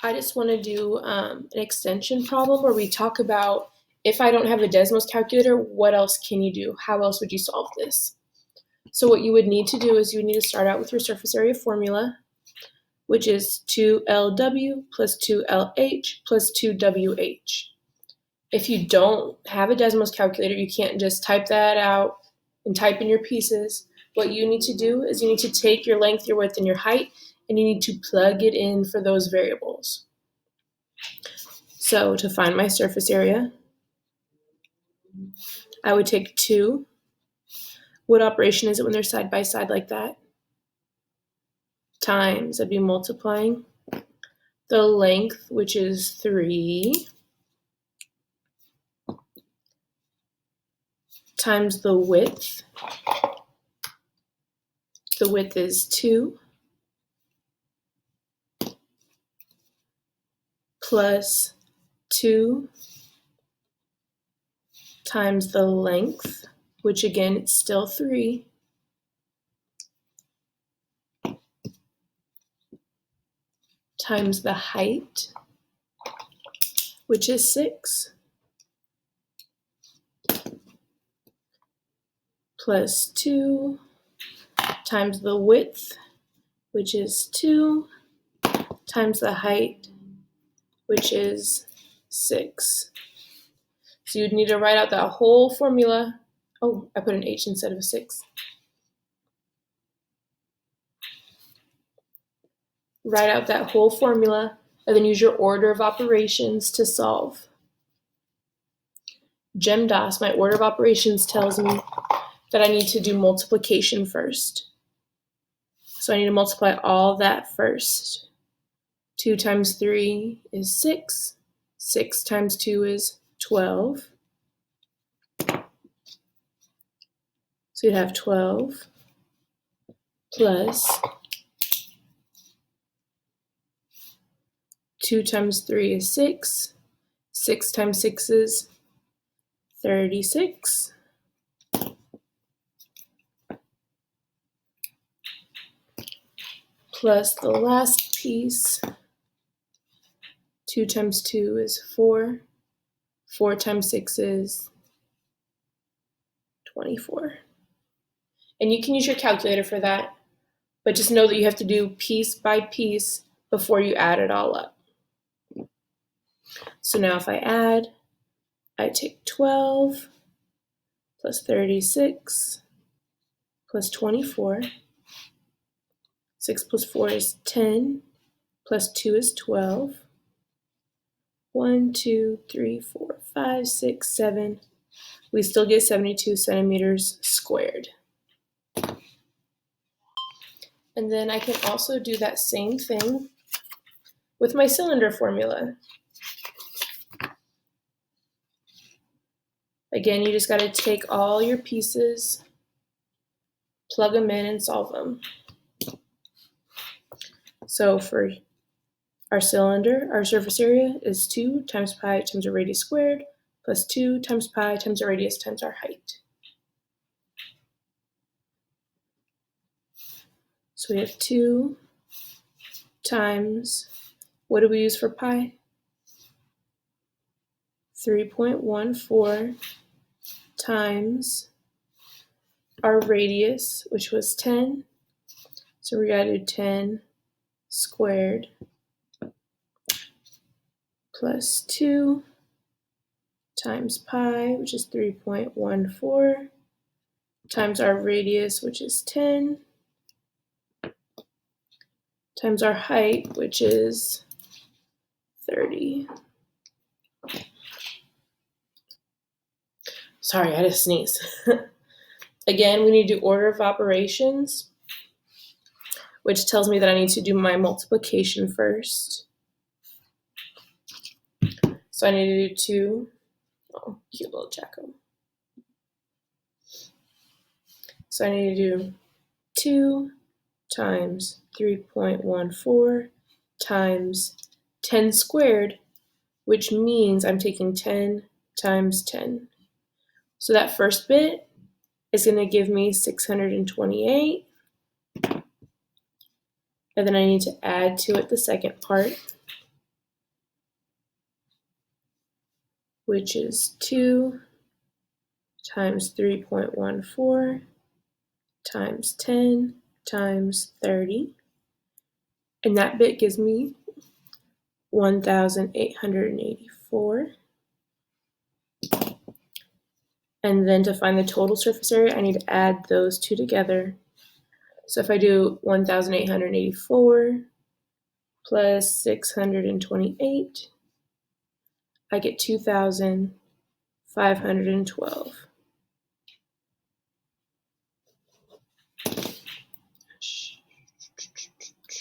I just want to do an extension problem where we talk about if I don't have a Desmos calculator, what else can you do? How else would you solve this? So what you would need to do is you would need to start out with your surface area formula, which is 2LW plus 2LH plus 2WH. If you don't have a Desmos calculator, you can't just type that out and type in your pieces. What you need to do is you need to take your length, your width, and your height, and you need to plug it in for those variables. So to find my surface area, I would take 2. What operation is it when they're side by side like that? Times, I'd be multiplying the length, which is 3, times the width. The width is 2, plus 2 times the length, which again, it's still 3, times the height, which is 6, plus 2 times the width, which is 2, times the height, which is 6. So you'd need to write out that whole formula. Oh, I put an H instead of a 6. Write out that whole formula and then use your order of operations to solve. GEMDAS, my order of operations, tells me that I need to do multiplication first. So I need to multiply all that first. 2 times 3 is 6. 6 times 2 is 12. So you'd have 12 plus 2 times 3 is 6. 6 times 6 is 36. Plus the last piece, 2 times 2 is 4. 4 times 6 is 24. And you can use your calculator for that, but just know that you have to do piece by piece before you add it all up. So now if I add, I take 12 plus 36 plus 24. 6 plus 4 is 10, plus 2 is 12. 1, 2, 3, 4, 5, 6, 7. We still get 72 centimeters squared. And then I can also do that same thing with my cylinder formula. Again, you just got to take all your pieces, plug them in, and solve them. So for our cylinder, our surface area is 2 times pi times our radius squared plus 2 times pi times our radius times our height. So we have 2 times, what do we use for pi? 3.14 times our radius, which was 10. So we gotta do 10 squared plus 2 times pi, which is 3.14, times our radius, which is 10, times our height, which is 30. Sorry, I had to sneeze. Again, we need to do order of operations, which tells me that I need to do my multiplication first. So I need to do 2. Oh, cute little Jacko. So I need to do 2 times 3.14 times 10 squared, which means I'm taking 10 times 10. So that first bit is going to give me 628. And then I need to add to it the second part. which is 2 times 3.14 times 10 times 30. And that bit gives me 1,884. And then to find the total surface area, I need to add those two together. So if I do 1,884 plus 628, I get 2,512.